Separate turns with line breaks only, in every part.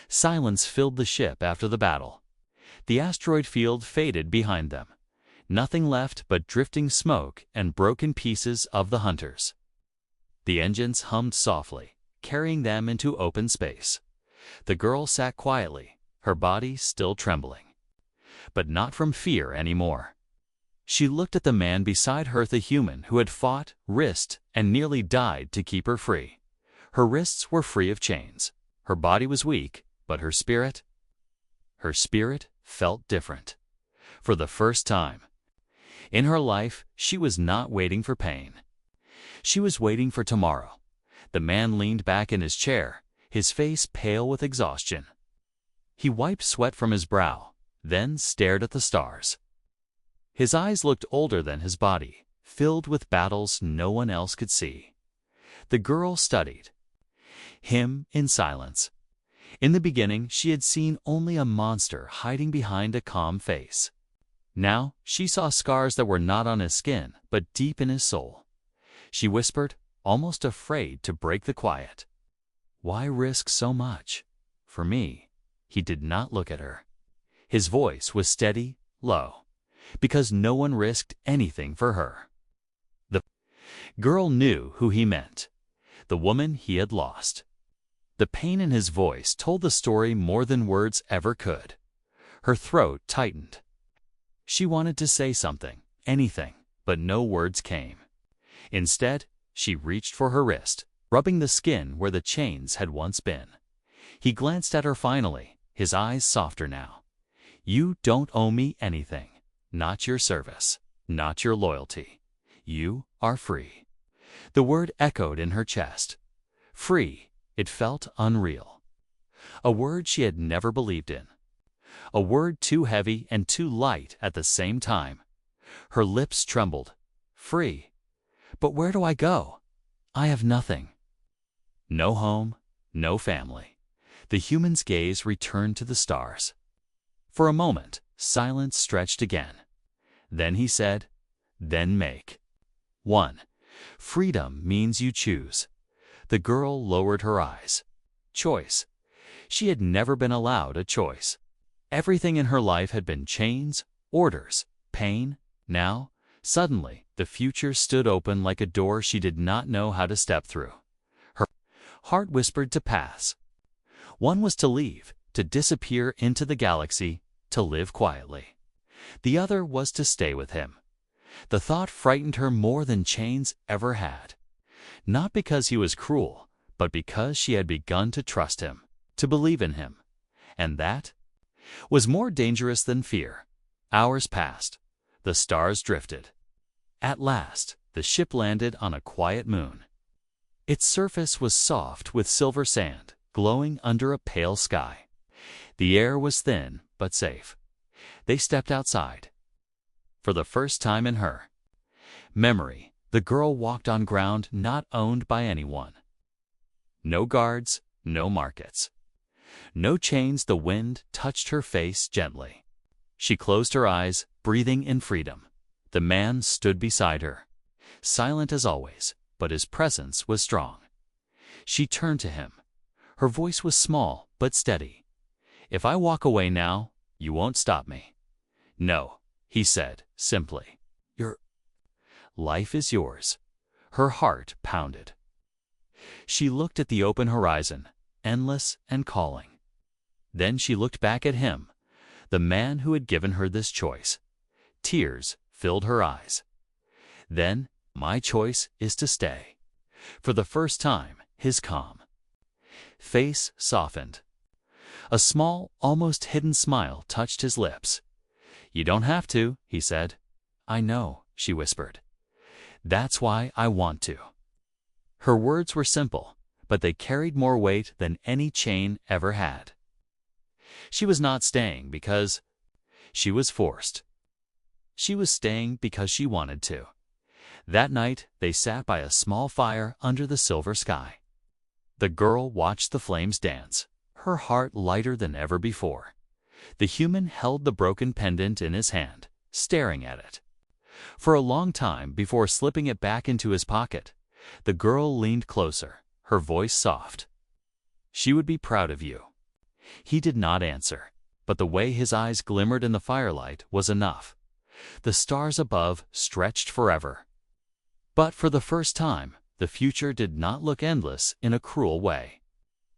Silence filled the ship after the battle. The asteroid field faded behind them. Nothing left but drifting smoke and broken pieces of the hunters. The engines hummed softly, carrying them into open space. The girl sat quietly, her body still trembling. But not from fear anymore. She looked at the man beside her, the human who had fought, risked, and nearly died to keep her free. Her wrists were free of chains. Her body was weak, but her spirit felt different. For the first time in her life, she was not waiting for pain. She was waiting for tomorrow. The man leaned back in his chair, his face pale with exhaustion. He wiped sweat from his brow, then stared at the stars. His eyes looked older than his body, filled with battles no one else could see. The girl studied him in silence. In the beginning, she had seen only a monster hiding behind a calm face. Now, she saw scars that were not on his skin, but deep in his soul. She whispered, almost afraid to break the quiet. "Why risk so much? For me." He did not look at her. His voice was steady, low, because no one risked anything for her. The girl knew who he meant, the woman he had lost. The pain in his voice told the story more than words ever could. Her throat tightened. She wanted to say something, anything, but no words came. Instead, she reached for her wrist, rubbing the skin where the chains had once been. He glanced at her finally, his eyes softer now. "You don't owe me anything. Not your service, not your loyalty. You are free." The word echoed in her chest. Free, it felt unreal. A word she had never believed in. A word too heavy and too light at the same time. Her lips trembled. Free. But where do I go? I have nothing. No home, no family. The human's gaze returned to the stars. For a moment, silence stretched again. Then he said, "Then make." 1. Freedom means you choose. The girl lowered her eyes. Choice. She had never been allowed a choice. Everything in her life had been chains, orders, pain. Now, suddenly, the future stood open like a door she did not know how to step through. Her heart whispered to pass. One was to leave, to disappear into the galaxy, to live quietly. The other was to stay with him. The thought frightened her more than chains ever had. Not because he was cruel, but because she had begun to trust him, to believe in him. And that was more dangerous than fear. Hours passed. The stars drifted. At last, the ship landed on a quiet moon. Its surface was soft with silver sand, glowing under a pale sky. The air was thin, but safe. They stepped outside. For the first time in her memory, the girl walked on ground not owned by anyone. No guards, no markets. No chains. The wind touched her face gently. She closed her eyes, breathing in freedom. The man stood beside her, silent as always, but his presence was strong. She turned to him. Her voice was small but steady. "If I walk away now, you won't stop me." "No," he said, simply. "Your life is yours." Her heart pounded. She looked at the open horizon, endless and calling. Then she looked back at him, the man who had given her this choice. Tears filled her eyes. "Then, my choice is to stay." For the first time, his calm face softened. A small, almost hidden smile touched his lips. "You don't have to," he said. "I know," she whispered. "That's why I want to." Her words were simple, but they carried more weight than any chain ever had. She was not staying because she was forced. She was staying because she wanted to. That night, they sat by a small fire under the silver sky. The girl watched the flames dance, her heart lighter than ever before. The human held the broken pendant in his hand, staring at it. For a long time before slipping it back into his pocket, the girl leaned closer, her voice soft. "She would be proud of you." He did not answer, but the way his eyes glimmered in the firelight was enough. The stars above stretched forever. But for the first time, the future did not look endless in a cruel way.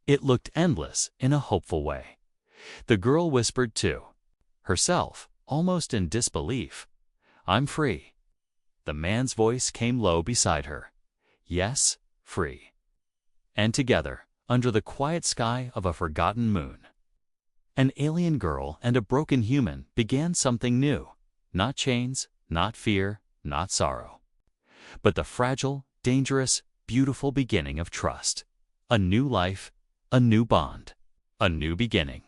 It looked endless in a hopeful way. The girl whispered to herself, almost in disbelief, "I'm free." The man's voice came low beside her. "Yes, free." And together, under the quiet sky of a forgotten moon, an alien girl and a broken human began something new. Not chains, not fear, not sorrow, but the fragile, dangerous, beautiful beginning of trust. A new life, a new bond, a new beginning.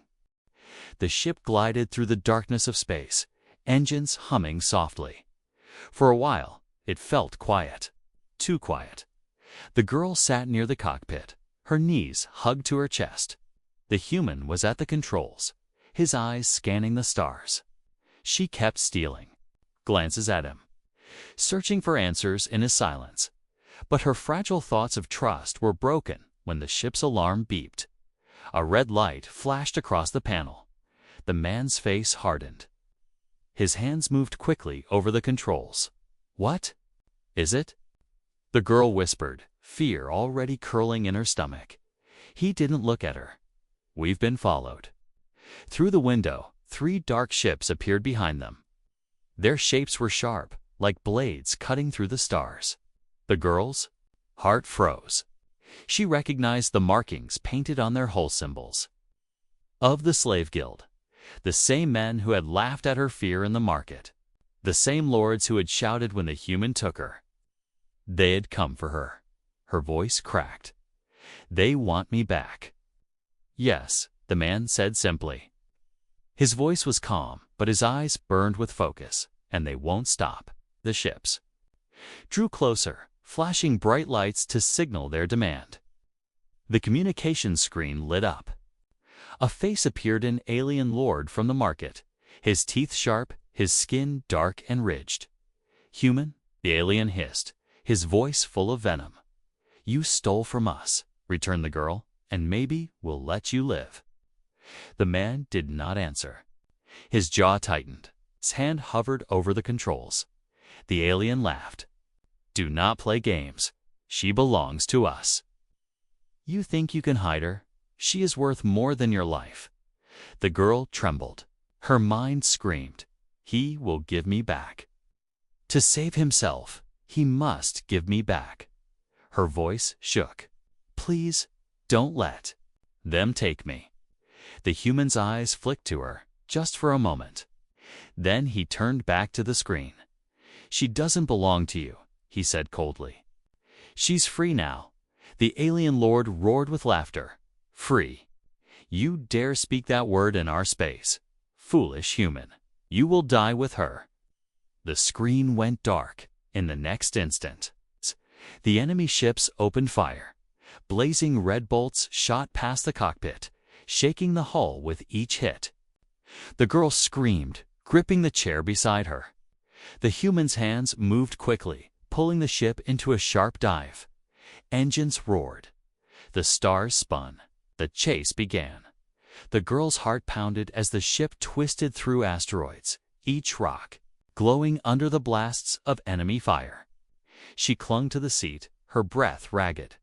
The ship glided through the darkness of space, engines humming softly. For a while, it felt quiet. Too quiet. The girl sat near the cockpit, her knees hugged to her chest. The human was at the controls, his eyes scanning the stars. She kept stealing glances at him, searching for answers in his silence. But her fragile thoughts of trust were broken when the ship's alarm beeped. A red light flashed across the panel. The man's face hardened. His hands moved quickly over the controls. "What is it?" the girl whispered, fear already curling in her stomach. He didn't look at her. "We've been followed." Through the window, 3 dark ships appeared behind them. Their shapes were sharp, like blades cutting through the stars. The girl's heart froze. She recognized the markings painted on their hull symbols. Of the slave guild. The same men who had laughed at her fear in the market. The same lords who had shouted when the human took her. They had come for her. Her voice cracked. "They want me back." "Yes," the man said simply. His voice was calm, but his eyes burned with focus, and they won't stop. The ships drew closer, flashing bright lights to signal their demand. The communication screen lit up. A face appeared, an alien lord from the market, his teeth sharp, his skin dark and ridged. "Human?" the alien hissed, his voice full of venom. "You stole from us," returned the girl, "and maybe we'll let you live." The man did not answer. His jaw tightened. His hand hovered over the controls. The alien laughed. "Do not play games. She belongs to us." "You think you can hide her? She is worth more than your life." The girl trembled. Her mind screamed, "He will give me back. To save himself, he must give me back." Her voice shook. "Please, don't let them take me." The human's eyes flicked to her, just for a moment. Then he turned back to the screen. "She doesn't belong to you," he said coldly. "She's free now." The alien lord roared with laughter. "Free? You dare speak that word in our space? Foolish human. You will die with her." The screen went dark. In the next instant, the enemy ships opened fire. Blazing red bolts shot past the cockpit, shaking the hull with each hit. The girl screamed, gripping the chair beside her. The human's hands moved quickly, pulling the ship into a sharp dive. Engines roared. The stars spun. The chase began. The girl's heart pounded as the ship twisted through asteroids, each rock glowing under the blasts of enemy fire. She clung to the seat, her breath ragged.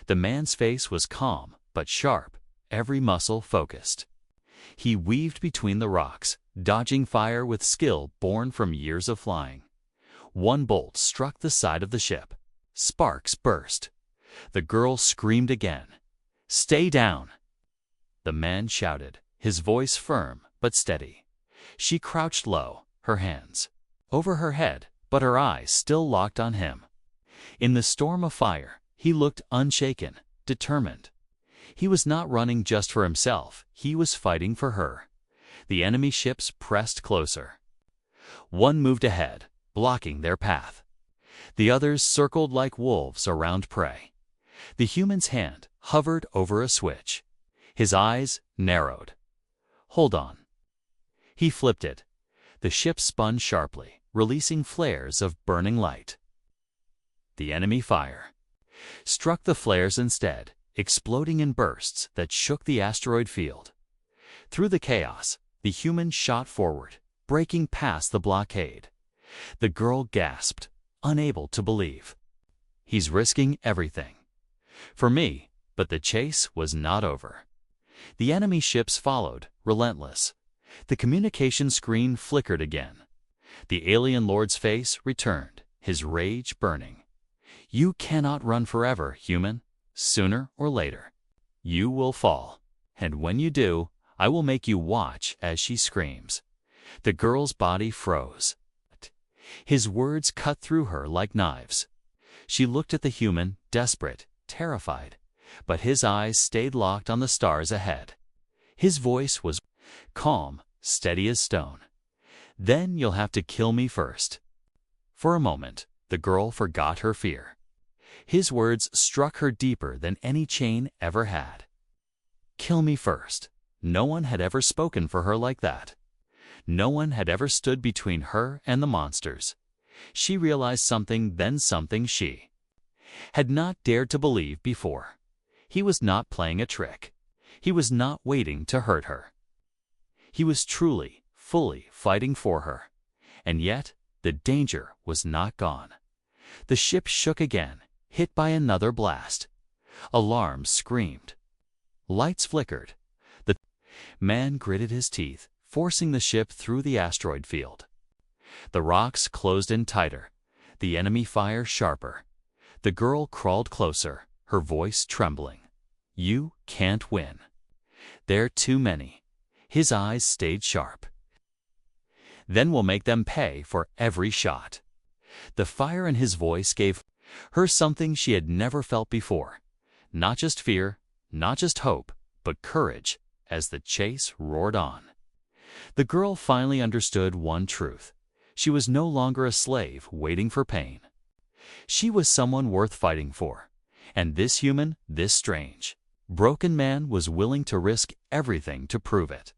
The man's face was calm but sharp, every muscle focused. He weaved between the rocks, dodging fire with skill born from years of flying. One bolt struck the side of the ship. Sparks burst. The girl screamed again. "Stay down!" The man shouted, his voice firm but steady. She crouched low, her hands over her head, but her eyes still locked on him. In the storm of fire, he looked unshaken, determined. He was not running just for himself, he was fighting for her. The enemy ships pressed closer. One moved ahead, blocking their path. The others circled like wolves around prey. The human's hand hovered over a switch. His eyes narrowed. "Hold on." He flipped it. The ship spun sharply, releasing flares of burning light. The enemy fire struck the flares instead, exploding in bursts that shook the asteroid field. Through the chaos, the human shot forward, breaking past the blockade. The girl gasped, unable to believe. He's risking everything. For me, but the chase was not over. The enemy ships followed, relentless. The communication screen flickered again. The alien lord's face returned, his rage burning. You cannot run forever, human. Sooner or later, you will fall. And when you do, I will make you watch as she screams. The girl's body froze. His words cut through her like knives. She looked at the human, desperate, terrified, but his eyes stayed locked on the stars ahead. His voice was calm, steady as stone. Then you'll have to kill me first. For a moment, the girl forgot her fear. His words struck her deeper than any chain ever had. Kill me first. No one had ever spoken for her like that. No one had ever stood between her and the monsters. She realized something, then something she had not dared to believe before. He was not playing a trick. He was not waiting to hurt her. He was truly, fully fighting for her. And yet, the danger was not gone. The ship shook again, hit by another blast. Alarms screamed. Lights flickered. The man gritted his teeth, forcing the ship through the asteroid field. The rocks closed in tighter, the enemy fire sharper. The girl crawled closer, her voice trembling. You can't win. They're too many. His eyes stayed sharp. Then we'll make them pay for every shot. The fire in his voice gave her something she had never felt before. Not just fear, not just hope, but courage as the chase roared on. The girl finally understood one truth. She was no longer a slave waiting for pain. She was someone worth fighting for. And this human, this strange, broken man was willing to risk everything to prove it.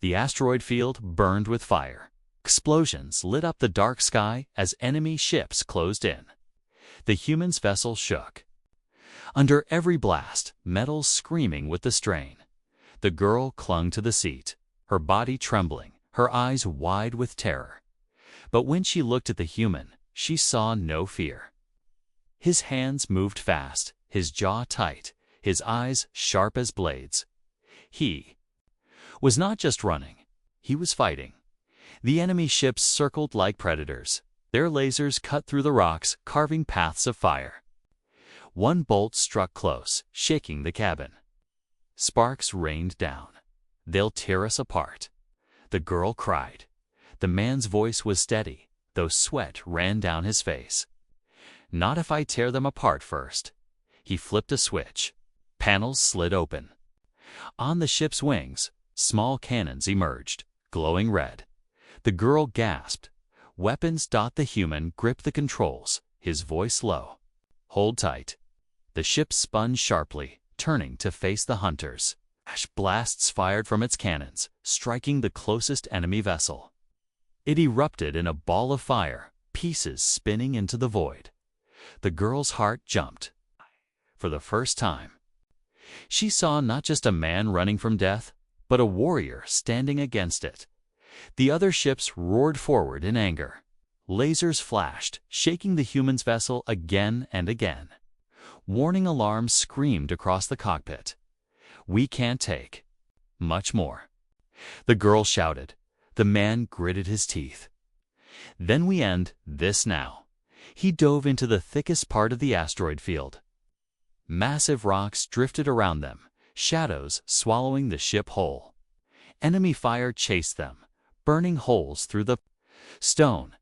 The asteroid field burned with fire. Explosions lit up the dark sky as enemy ships closed in. The human's vessel shook. Under every blast, metals screaming with the strain. The girl clung to the seat, her body trembling, her eyes wide with terror. But when she looked at the human, she saw no fear. His hands moved fast, his jaw tight, his eyes sharp as blades. He was not just running, he was fighting. The enemy ships circled like predators. Their lasers cut through the rocks, carving paths of fire. One bolt struck close, shaking the cabin. Sparks rained down. They'll tear us apart. The girl cried. The man's voice was steady, though sweat ran down his face. Not if I tear them apart first. He flipped a switch. Panels slid open. On the ship's wings, small cannons emerged, glowing red. The girl gasped. Weapons. The human gripped the controls, his voice low. Hold tight. The ship spun sharply, turning to face the hunters. Blasts fired from its cannons, striking the closest enemy vessel. It erupted in a ball of fire, pieces spinning into the void. The girl's heart jumped. For the first time, she saw not just a man running from death, but a warrior standing against it. The other ships roared forward in anger. Lasers flashed, shaking the human's vessel again and again. Warning alarms screamed across the cockpit. We can't take much more. The girl shouted. The man gritted his teeth. Then we end this now. He dove into the thickest part of the asteroid field. Massive rocks drifted around them, shadows swallowing the ship whole. Enemy fire chased them, burning holes through the stone.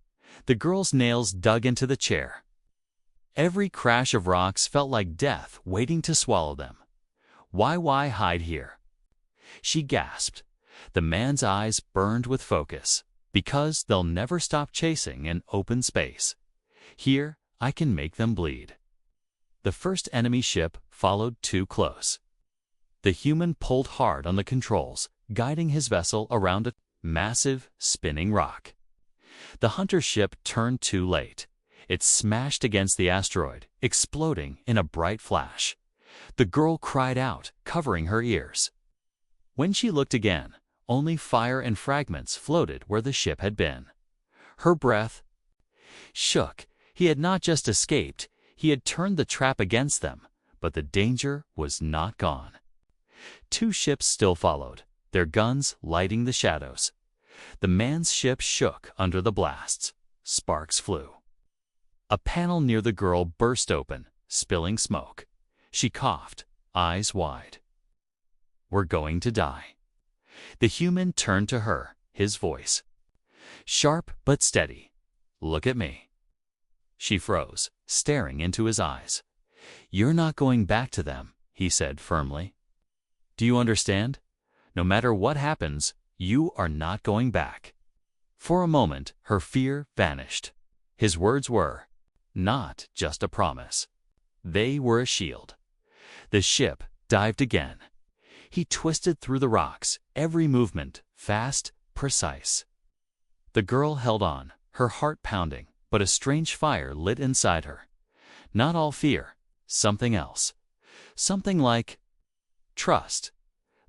The girl's nails dug into the chair. Every crash of rocks felt like death waiting to swallow them. Why hide here? She gasped. The man's eyes burned with focus. Because they'll never stop chasing in open space. Here, I can make them bleed. The first enemy ship followed too close. The human pulled hard on the controls, guiding his vessel around a massive, spinning rock. The hunter ship turned too late. It smashed against the asteroid, exploding in a bright flash. The girl cried out, covering her ears. When she looked again, Only fire and fragments floated where the ship had been. Her breath shook. He had not just escaped, he had turned the trap against them, but the danger was not gone. Two ships still followed, their guns lighting the shadows. The man's ship shook under the blasts. Sparks flew. A panel near the girl burst open, spilling smoke. She coughed, eyes wide. "We're going to die." The human turned to her, his voice sharp but steady. "Look at me." She froze, staring into his eyes. "You're not going back to them," he said firmly. "Do you understand? No matter what happens, you are not going back." For a moment, her fear vanished. His words were not just a promise. They were a shield. The ship dived again. He twisted through the rocks, every movement fast, precise. The girl held on, her heart pounding, but a strange fire lit inside her. Not all fear, something else. Something like trust.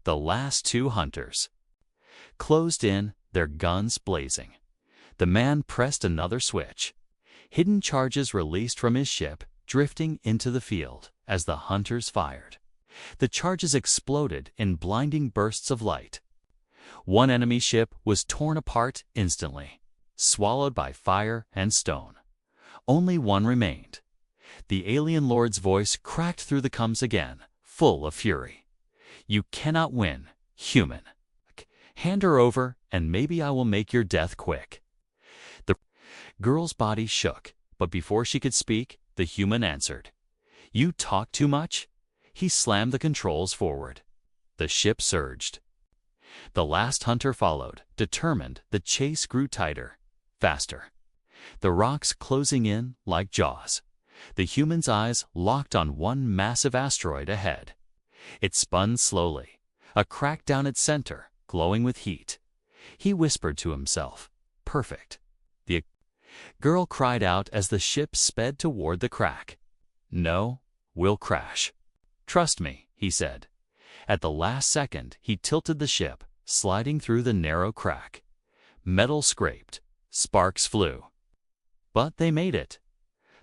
The last two hunters closed in, their guns blazing. The man pressed another switch. Hidden charges released from his ship, drifting into the field as the hunters fired. The charges exploded in blinding bursts of light. One enemy ship was torn apart instantly, swallowed by fire and stone. Only one remained. The alien lord's voice cracked through the comms again, full of fury. "You cannot win, human. Hand her over, and maybe I will make your death quick." The girl's body shook, but before she could speak, the human answered. "You talk too much?" He slammed the controls forward. The ship surged. The last hunter followed, determined. The chase grew tighter, faster. The rocks closing in like jaws. The human's eyes locked on one massive asteroid ahead. It spun slowly, a crack down its center, glowing with heat. He whispered to himself, "Perfect." The girl cried out as the ship sped toward the crack. "No, we'll crash." "Trust me," he said. At the last second, he tilted the ship, sliding through the narrow crack. Metal scraped, sparks flew. But they made it.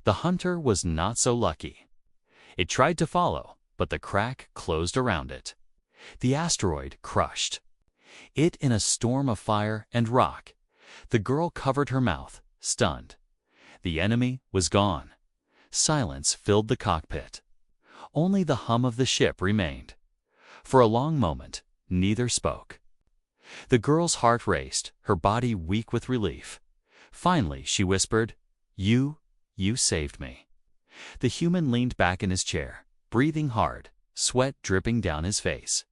The hunter was not so lucky. It tried to follow, but the crack closed around it. The asteroid crushed it in a storm of fire and rock. The girl covered her mouth, stunned. The enemy was gone. Silence filled the cockpit. Only the hum of the ship remained. For a long moment, neither spoke. The girl's heart raced, her body weak with relief. Finally, she whispered, You saved me." The human leaned back in his chair, breathing hard, sweat dripping down his face.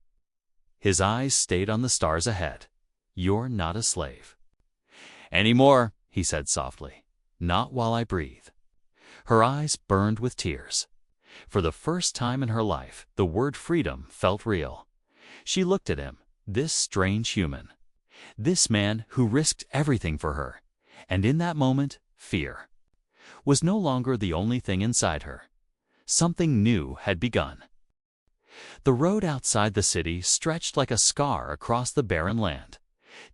His eyes stayed on the stars ahead. "You're not a slave." "Anymore," he said softly. "Not while I breathe." Her eyes burned with tears. For the first time in her life, the word freedom felt real. She looked at him, this strange human, this man who risked everything for her, and in that moment, fear was no longer the only thing inside her. Something new had begun. The road outside the city stretched like a scar across the barren land.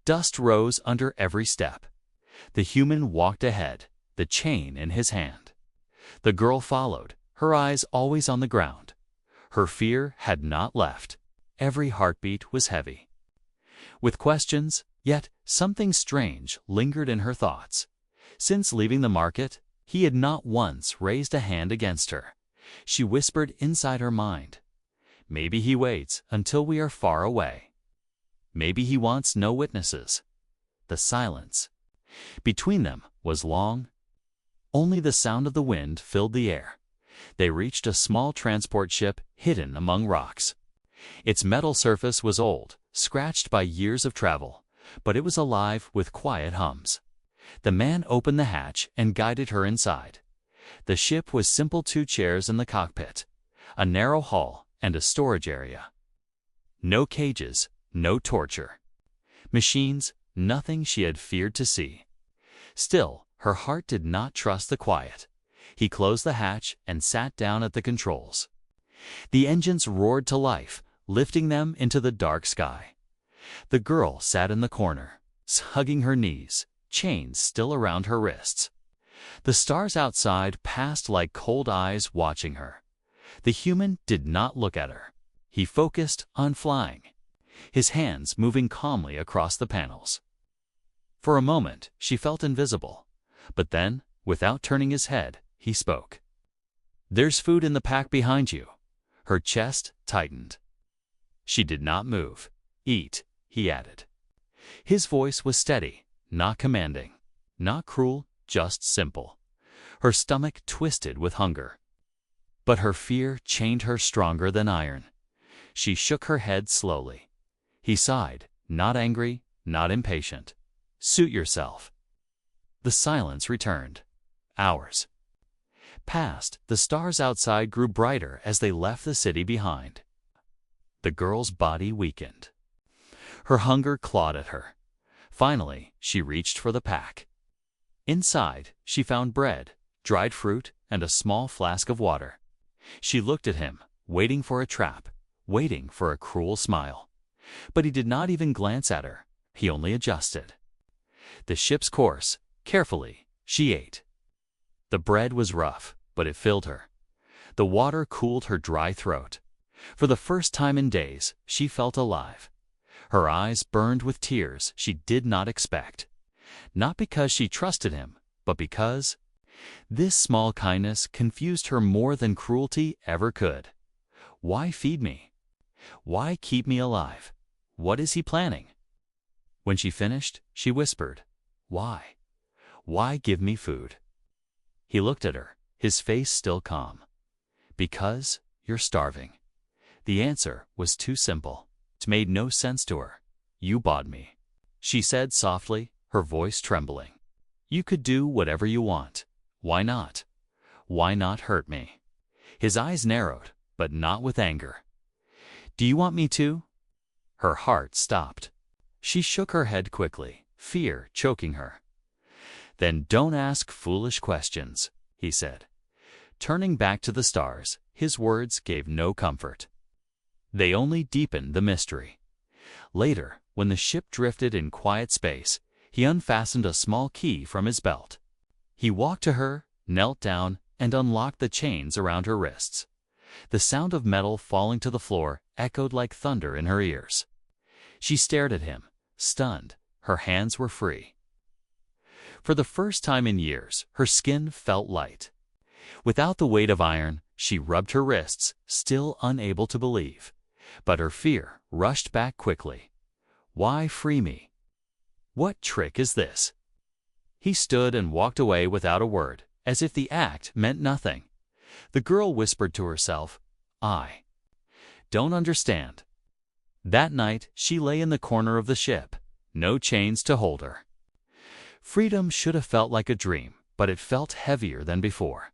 Dust rose under every step. The human walked ahead, the chain in his hand. The girl followed, her eyes always on the ground. Her fear had not left. Every heartbeat was heavy with questions, yet something strange lingered in her thoughts. Since leaving the market, he had not once raised a hand against her. She whispered inside her mind, "Maybe he waits until we are far away. Maybe he wants no witnesses." The silence between them was long. Only the sound of the wind filled the air. They reached a small transport ship hidden among rocks. Its metal surface was old, scratched by years of travel, but it was alive with quiet hums. The man opened the hatch and guided her inside. The ship was simple: 2 chairs in the cockpit, a narrow hall, and a storage area. No cages, no torture. Machines, nothing she had feared to see. Still, her heart did not trust the quiet. He closed the hatch and sat down at the controls. The engines roared to life, lifting them into the dark sky. The girl sat in the corner, hugging her knees, chains still around her wrists. The stars outside passed like cold eyes watching her. The human did not look at her. He focused on flying, his hands moving calmly across the panels. For a moment, she felt invisible. But then, without turning his head, he spoke. "There's food in the pack behind you." Her chest tightened. She did not move. "Eat," he added. His voice was steady, not commanding, not cruel, just simple. Her stomach twisted with hunger. But her fear chained her stronger than iron. She shook her head slowly. He sighed, not angry, not impatient. "Suit yourself." The silence returned. Hours passed. The stars outside grew brighter as they left the city behind. The girl's body weakened. Her hunger clawed at her. Finally, she reached for the pack. Inside, she found bread, dried fruit, and a small flask of water. She looked at him, waiting for a trap, waiting for a cruel smile. But he did not even glance at her. He only adjusted the ship's course. Carefully, she ate. The bread was rough, but it filled her. The water cooled her dry throat. For the first time in days, she felt alive. Her eyes burned with tears she did not expect. Not because she trusted him, but because this small kindness confused her more than cruelty ever could. Why feed me? Why keep me alive? What is he planning? When she finished, she whispered, "Why? Why give me food?" He looked at her, his face still calm. "Because you're starving." The answer was too simple. It made no sense to her. "You bought me," she said softly, her voice trembling. "You could do whatever you want. Why not? Why not hurt me?" His eyes narrowed, but not with anger. "Do you want me to?" Her heart stopped. She shook her head quickly, fear choking her. "Then don't ask foolish questions," he said. Turning back to the stars, his words gave no comfort. They only deepened the mystery. Later, when the ship drifted in quiet space, he unfastened a small key from his belt. He walked to her, knelt down, and unlocked the chains around her wrists. The sound of metal falling to the floor echoed like thunder in her ears. She stared at him, stunned. Her hands were free. For the first time in years, her skin felt light. Without the weight of iron, she rubbed her wrists, still unable to believe. But her fear rushed back quickly. "Why free me? What trick is this?" He stood and walked away without a word, as if the act meant nothing. The girl whispered to herself, "I don't understand." That night, she lay in the corner of the ship, no chains to hold her. Freedom should have felt like a dream, but it felt heavier than before.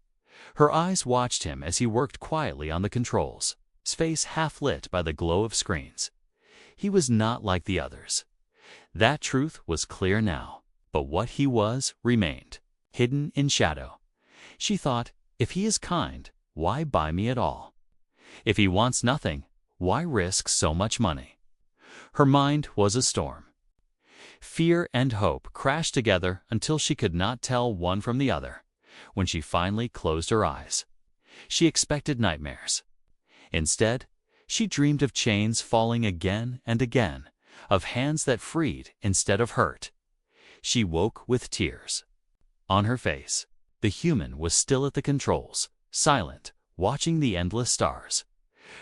Her eyes watched him as he worked quietly on the controls, his face half lit by the glow of screens. He was not like the others. That truth was clear now, but what he was remained, hidden in shadow. She thought, if he is kind, why buy me at all? If he wants nothing, why risk so much money? Her mind was a storm. Fear and hope crashed together until she could not tell one from the other. When she finally closed her eyes, she expected nightmares. Instead, she dreamed of chains falling again and again, of hands that freed instead of hurt. She woke with tears on her face. The human was still at the controls, silent, watching the endless stars.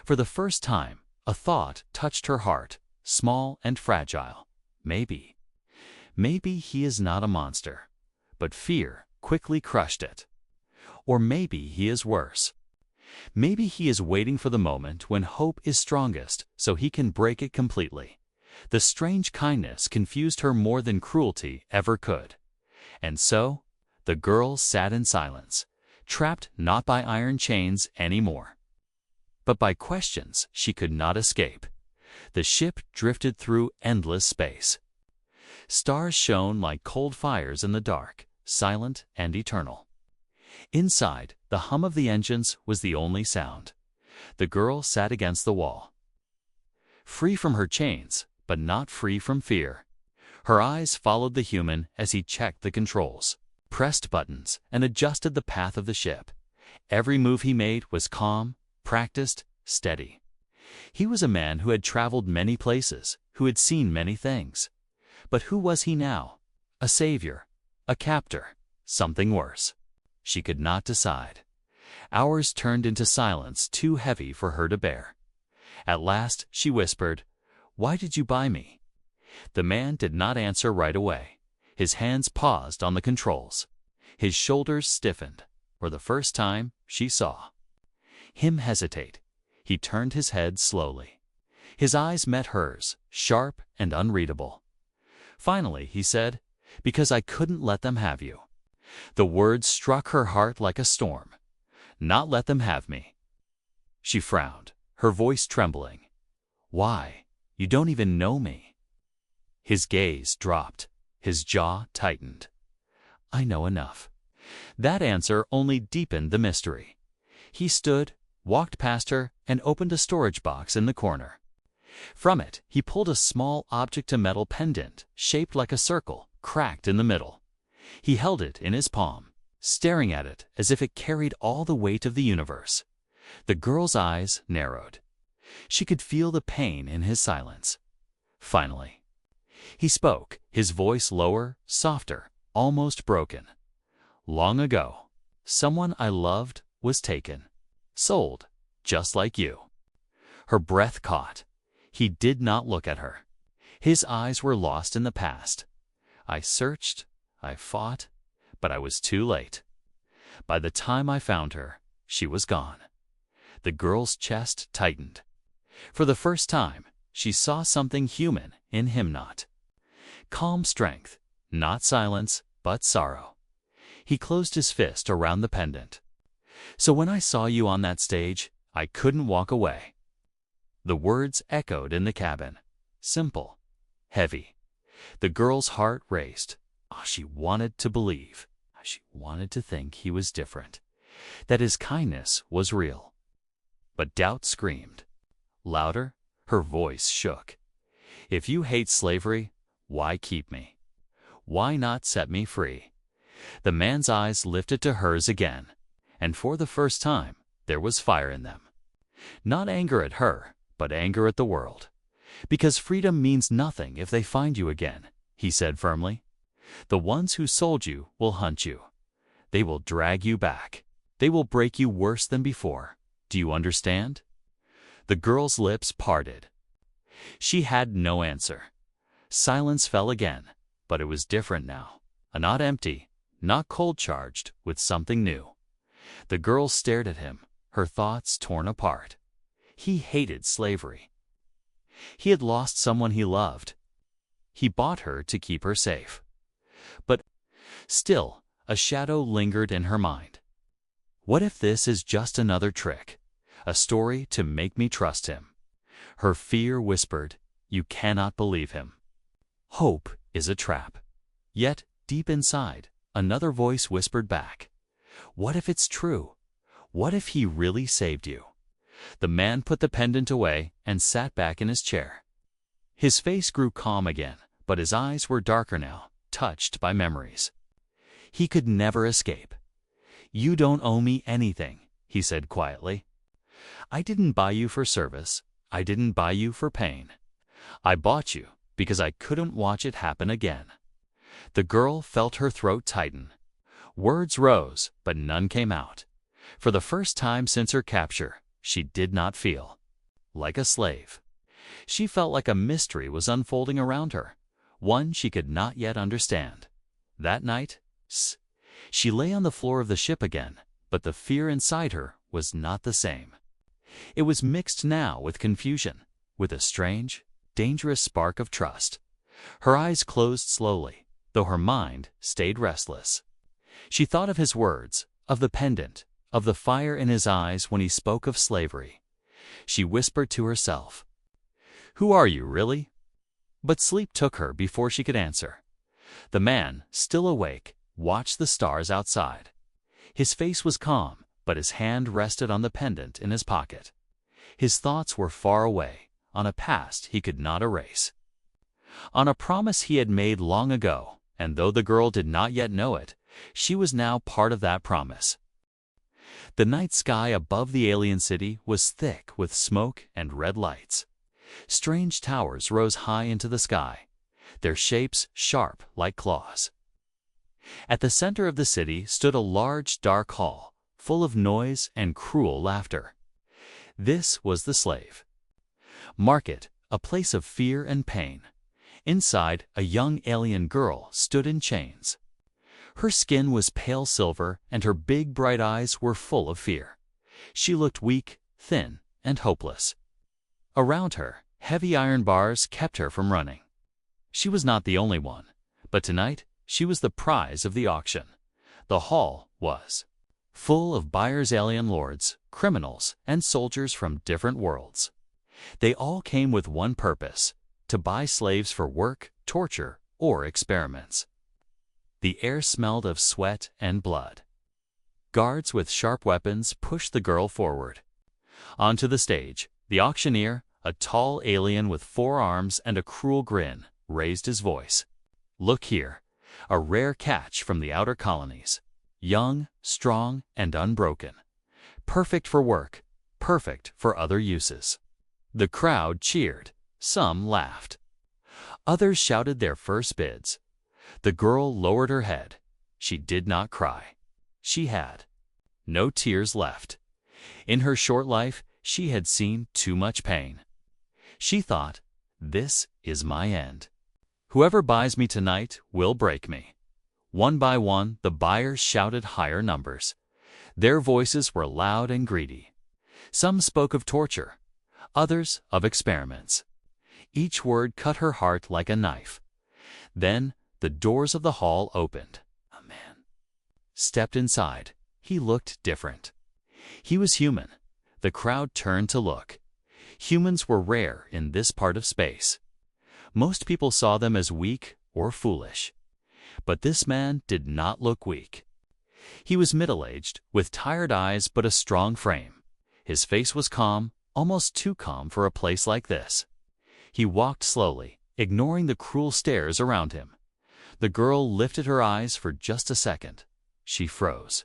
For the first time, a thought touched her heart, small and fragile. Maybe he is not a monster. But fear quickly crushed it. Or maybe he is worse. Maybe he is waiting for the moment when hope is strongest so he can break it completely. The strange kindness confused her more than cruelty ever could. And so, the girl sat in silence, trapped not by iron chains anymore, but by questions she could not escape. The ship drifted through endless space. Stars shone like cold fires in the dark, silent and eternal. Inside, the hum of the engines was the only sound. The girl sat against the wall, free from her chains, but not free from fear. Her eyes followed the human as he checked the controls, pressed buttons, and adjusted the path of the ship. Every move he made was calm, practiced, steady. He was a man who had traveled many places, who had seen many things. But who was he now? A savior? A captor? Something worse? She could not decide. Hours turned into silence too heavy for her to bear. At last she whispered, "Why did you buy me?" The man did not answer right away. His hands paused on the controls. His shoulders stiffened. For the first time, she saw him hesitate. He turned his head slowly. His eyes met hers, sharp and unreadable. Finally, he said, "Because I couldn't let them have you." The words struck her heart like a storm. "Not let them have me." She frowned, her voice trembling. "Why? You don't even know me." His gaze dropped. His jaw tightened. "I know enough." That answer only deepened the mystery. He stood, walked past her, and opened a storage box in the corner. From it, he pulled a small object-to-metal pendant, shaped like a circle, cracked in the middle. He held it in his palm, staring at it as if it carried all the weight of the universe. The girl's eyes narrowed. She could feel the pain in his silence. Finally, he spoke, his voice lower, softer, almost broken. "Long ago, someone I loved was taken, sold, just like you." Her breath caught. He did not look at her. His eyes were lost in the past. "I searched, I fought, but I was too late. By the time I found her, she was gone." The girl's chest tightened. For the first time, she saw something human in him, not calm strength, not silence, but sorrow. He closed his fist around the pendant. "So when I saw you on that stage, I couldn't walk away." The words echoed in the cabin. Simple, heavy. The girl's heart raced. She wanted to believe. She wanted to think he was different, that his kindness was real. But doubt screamed. Louder, her voice shook. "If you hate slavery, why keep me? Why not set me free?" The man's eyes lifted to hers again, and for the first time, there was fire in them. Not anger at her, but anger at the world. "Because freedom means nothing if they find you again," he said firmly. "The ones who sold you will hunt you. They will drag you back. They will break you worse than before. Do you understand?" The girl's lips parted. She had no answer. Silence fell again, but it was different now. Not empty, not cold-charged, with something new. The girl stared at him, her thoughts torn apart. He hated slavery. He had lost someone he loved. He bought her to keep her safe. But still, a shadow lingered in her mind. What if this is just another trick, a story to make me trust him? Her fear whispered, "You cannot believe him. Hope is a trap." Yet, deep inside, another voice whispered back, "What if it's true? What if he really saved you?" The man put the pendant away and sat back in his chair. His face grew calm again, but his eyes were darker now, touched by memories. He could never escape. "You don't owe me anything," he said quietly. "I didn't buy you for service. I didn't buy you for pain. I bought you because I couldn't watch it happen again." The girl felt her throat tighten. Words rose, but none came out. For the first time since her capture, she did not feel like a slave. She felt like a mystery was unfolding around her, one she could not yet understand. That night, she lay on the floor of the ship again, but the fear inside her was not the same. It was mixed now with confusion, with a strange, dangerous spark of trust. Her eyes closed slowly, though her mind stayed restless. She thought of his words, of the pendant, of the fire in his eyes when he spoke of slavery. She whispered to herself, "Who are you, really?" But sleep took her before she could answer. The man, still awake, watched the stars outside. His face was calm, but his hand rested on the pendant in his pocket. His thoughts were far away, on a past he could not erase. on a promise he had made long ago, and though the girl did not yet know it, she was now part of that promise. The night sky above the alien city was thick with smoke and red lights. Strange towers rose high into the sky, their shapes sharp like claws. At the center of the city stood a large, dark hall, full of noise and cruel laughter. This was the slave market, a place of fear and pain. Inside, a young alien girl stood in chains. Her skin was pale silver, and her big, bright eyes were full of fear. She looked weak, thin, and hopeless. Around her, heavy iron bars kept her from running. She was not the only one, but tonight she was the prize of the auction. The hall was full of buyers, alien lords, criminals, and soldiers from different worlds. They all came with one purpose: to buy slaves for work, torture, or experiments. The air smelled of sweat and blood. Guards with sharp weapons pushed the girl forward. Onto the stage, the auctioneer, a tall alien with 4 arms and a cruel grin, raised his voice. "Look here, a rare catch from the outer colonies. Young, strong, and unbroken. Perfect for work, perfect for other uses." The crowd cheered. Some laughed. Others shouted their first bids. The girl lowered her head. She did not cry. She had no tears left. In her short life, she had seen too much pain. She thought, "This is my end. Whoever buys me tonight will break me." One by one, the buyers shouted higher numbers. Their voices were loud and greedy. Some spoke of torture, others of experiments. Each word cut her heart like a knife. Then the doors of the hall opened. A man stepped inside. He looked different. He was human. The crowd turned to look. Humans were rare in this part of space. Most people saw them as weak or foolish. But this man did not look weak. He was middle-aged, with tired eyes but a strong frame. His face was calm, almost too calm for a place like this. He walked slowly, ignoring the cruel stares around him. The girl lifted her eyes for just a second. She froze.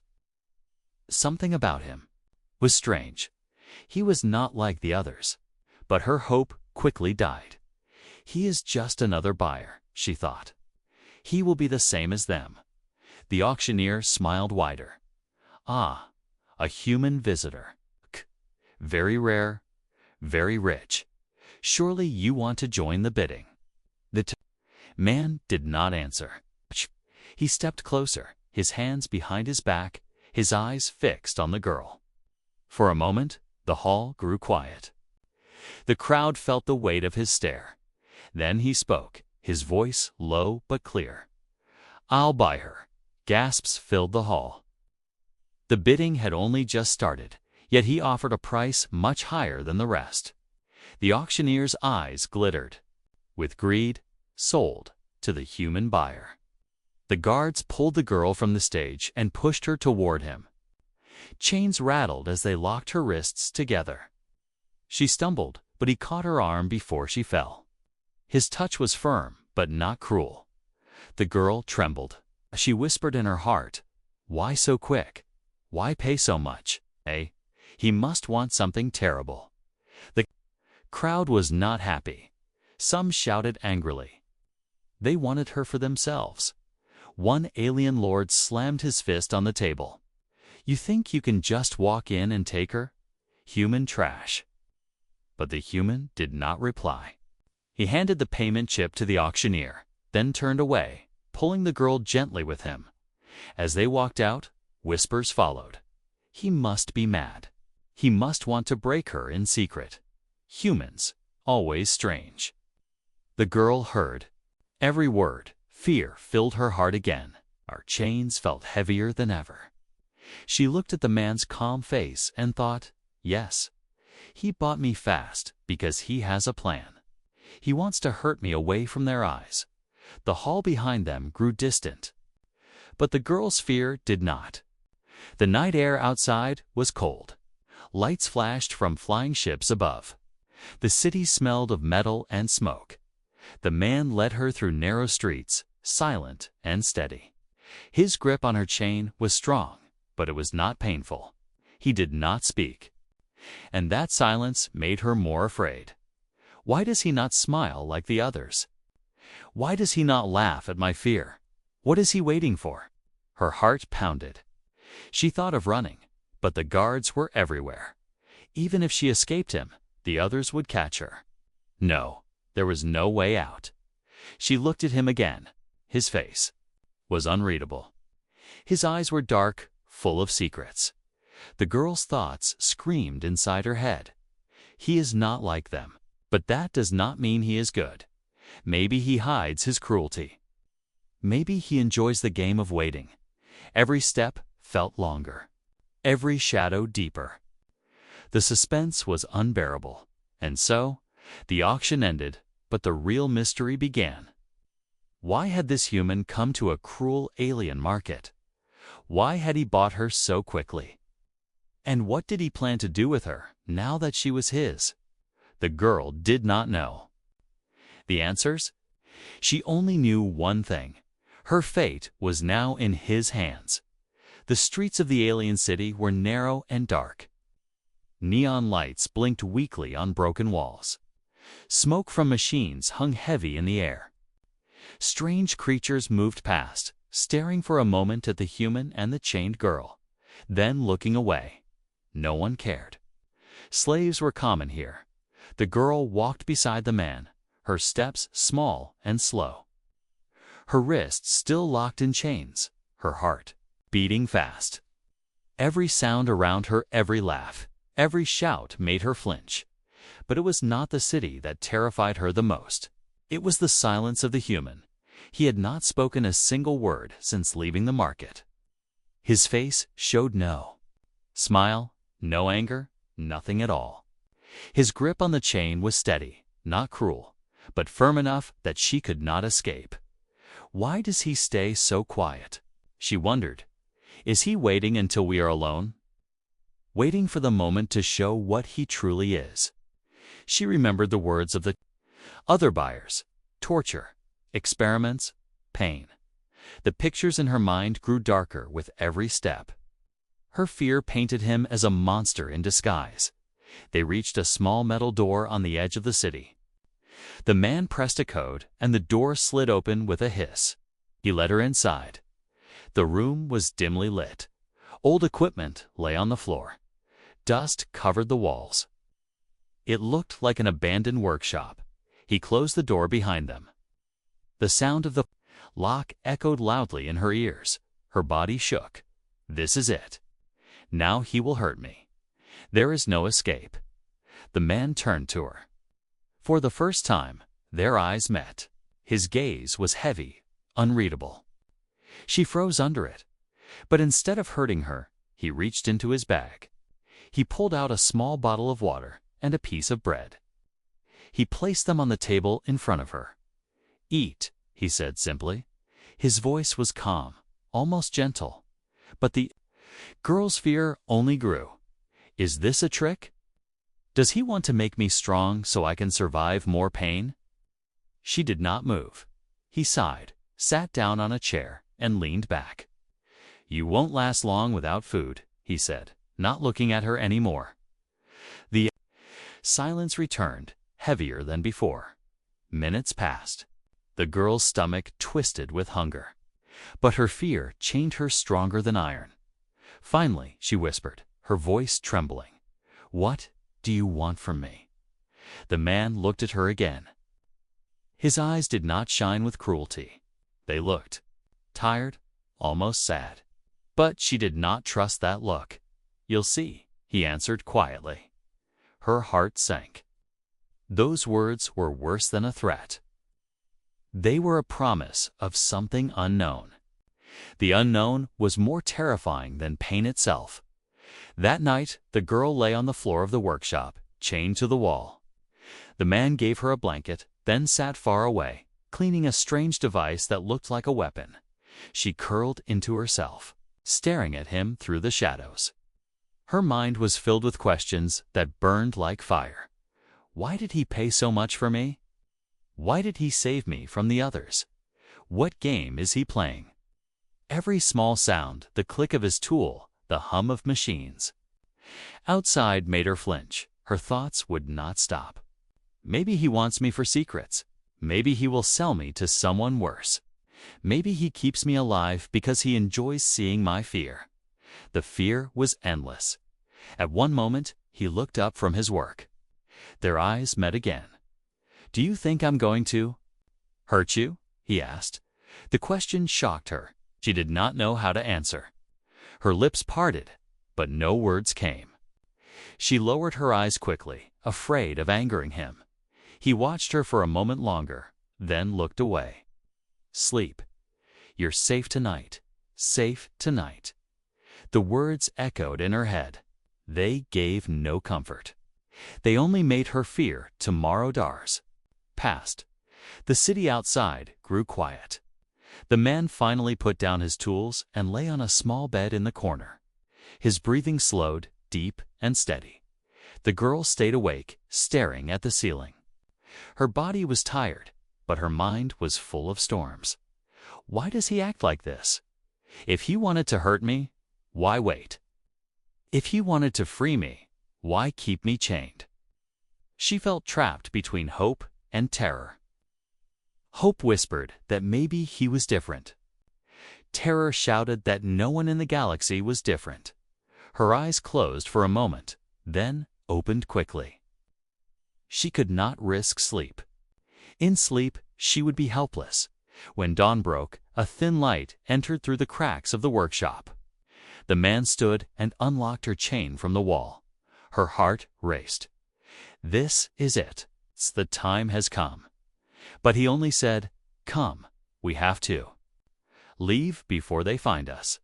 Something about him was strange. He was not like the others. But her hope quickly died. He is just another buyer, she thought. He will be the same as them. The auctioneer smiled wider. "Ah, a human visitor. Very rare, very rich. Surely you want to join the bidding." The man did not answer. He stepped closer, his hands behind his back, his eyes fixed on the girl. For a moment, the hall grew quiet. The crowd felt the weight of his stare. Then he spoke, his voice low but clear. "I'll buy her." Gasps filled the hall. The bidding had only just started, yet he offered a price much higher than the rest. The auctioneer's eyes glittered. With greed, sold to the human buyer. The guards pulled the girl from the stage and pushed her toward him. Chains rattled as they locked her wrists together. She stumbled, but he caught her arm before she fell. His touch was firm, but not cruel. The girl trembled. She whispered in her heart, "Why so quick? Why pay so much? He must want something terrible." The crowd was not happy. Some shouted angrily. They wanted her for themselves. One alien lord slammed his fist on the table. "You think you can just walk in and take her? Human trash." But the human did not reply. He handed the payment chip to the auctioneer, then turned away, pulling the girl gently with him. As they walked out, whispers followed. He must be mad. He must want to break her in secret. Humans, always strange. The girl heard every word. Fear filled her heart again. Our chains felt heavier than ever. She looked at the man's calm face and thought, "Yes, he bought me fast because he has a plan. He wants to hurt me away from their eyes." The hall behind them grew distant. But the girl's fear did not. The night air outside was cold. Lights flashed from flying ships above. The city smelled of metal and smoke. The man led her through narrow streets, silent and steady. His grip on her chain was strong, but it was not painful. He did not speak, and that silence made her more afraid. Why does he not smile like the others? Why does he not laugh at my fear? What is he waiting for? Her heart pounded. She thought of running, but the guards were everywhere. Even if she escaped him, the others would catch her. No, there was no way out. She looked at him again. His face was unreadable. His eyes were dark, full of secrets. The girl's thoughts screamed inside her head. He is not like them, but that does not mean he is good. Maybe he hides his cruelty. Maybe he enjoys the game of waiting. Every step felt longer, every shadow deeper. The suspense was unbearable, and so the auction ended, but the real mystery began. Why had this human come to a cruel alien market? Why had he bought her so quickly? And what did he plan to do with her now that she was his? The girl did not know. The answers? She only knew one thing. Her fate was now in his hands. The streets of the alien city were narrow and dark. Neon lights blinked weakly on broken walls. Smoke from machines hung heavy in the air. Strange creatures moved past, staring for a moment at the human and the chained girl, then looking away. No one cared. Slaves were common here. The girl walked beside the man, her steps small and slow. Her wrists still locked in chains, her heart beating fast. Every sound around her, every laugh, every shout made her flinch. But it was not the city that terrified her the most. It was the silence of the human. He had not spoken a single word since leaving the market. His face showed no smile, no anger, nothing at all. His grip on the chain was steady, not cruel, but firm enough that she could not escape. Why does he stay so quiet? She wondered. Is he waiting until we are alone? Waiting for the moment to show what he truly is. She remembered the words of the other buyers: torture, experiments, pain. The pictures in her mind grew darker with every step. Her fear painted him as a monster in disguise. They reached a small metal door on the edge of the city. The man pressed a code, and the door slid open with a hiss. He led her inside. The room was dimly lit. Old equipment lay on the floor. Dust covered the walls. It looked like an abandoned workshop. He closed the door behind them. The sound of the lock echoed loudly in her ears. Her body shook. This is it. Now he will hurt me. There is no escape. The man turned to her. For the first time, their eyes met. His gaze was heavy, unreadable. She froze under it. But instead of hurting her, he reached into his bag. He pulled out a small bottle of water and a piece of bread. He placed them on the table in front of her. "Eat," he said simply. His voice was calm, almost gentle. But the girl's fear only grew. Is this a trick? Does he want to make me strong so I can survive more pain? She did not move. He sighed, sat down on a chair, and leaned back. "You won't last long without food," he said, not looking at her anymore. The silence returned, heavier than before. Minutes passed. The girl's stomach twisted with hunger. But her fear chained her stronger than iron. Finally, she whispered, her voice trembling, "What do you want from me?" The man looked at her again. His eyes did not shine with cruelty. They looked tired, almost sad. But she did not trust that look. "You'll see," he answered quietly. Her heart sank. Those words were worse than a threat. They were a promise of something unknown. The unknown was more terrifying than pain itself. That night, the girl lay on the floor of the workshop, chained to the wall. The man gave her a blanket, then sat far away, cleaning a strange device that looked like a weapon. She curled into herself, staring at him through the shadows. Her mind was filled with questions that burned like fire. Why did he pay so much for me? Why did he save me from the others? What game is he playing? Every small sound, the click of his tool, the hum of machines. Outside made her flinch. Her thoughts would not stop. Maybe he wants me for secrets. Maybe he will sell me to someone worse. Maybe he keeps me alive because he enjoys seeing my fear. The fear was endless. At one moment, he looked up from his work. Their eyes met again. "Do you think I'm going to hurt you?" he asked. The question shocked her. She did not know how to answer. Her lips parted, but no words came. She lowered her eyes quickly, afraid of angering him. He watched her for a moment longer, then looked away. "Sleep. You're safe tonight. Safe tonight." The words echoed in her head. They gave no comfort. They only made her fear tomorrow Dars. Passed. The city outside grew quiet. The man finally put down his tools and lay on a small bed in the corner. His breathing slowed, deep and steady. The girl stayed awake, staring at the ceiling. Her body was tired, but her mind was full of storms. Why does he act like this? If he wanted to hurt me, why wait? If he wanted to free me, why keep me chained? She felt trapped between hope and terror. Hope whispered that maybe he was different. Terror shouted that no one in the galaxy was different. Her eyes closed for a moment, then opened quickly. She could not risk sleep. In sleep, she would be helpless. When dawn broke, a thin light entered through the cracks of the workshop. The man stood and unlocked her chain from the wall. Her heart raced. This is it. The time has come. But he only said, "Come, we have to. Leave before they find us."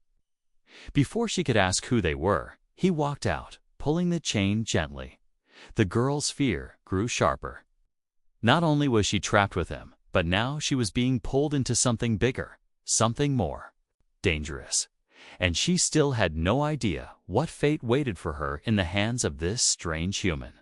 Before she could ask who they were, he walked out, pulling the chain gently. The girl's fear grew sharper. Not only was she trapped with him, but now she was being pulled into something bigger, something more dangerous. And she still had no idea what fate waited for her in the hands of this strange human.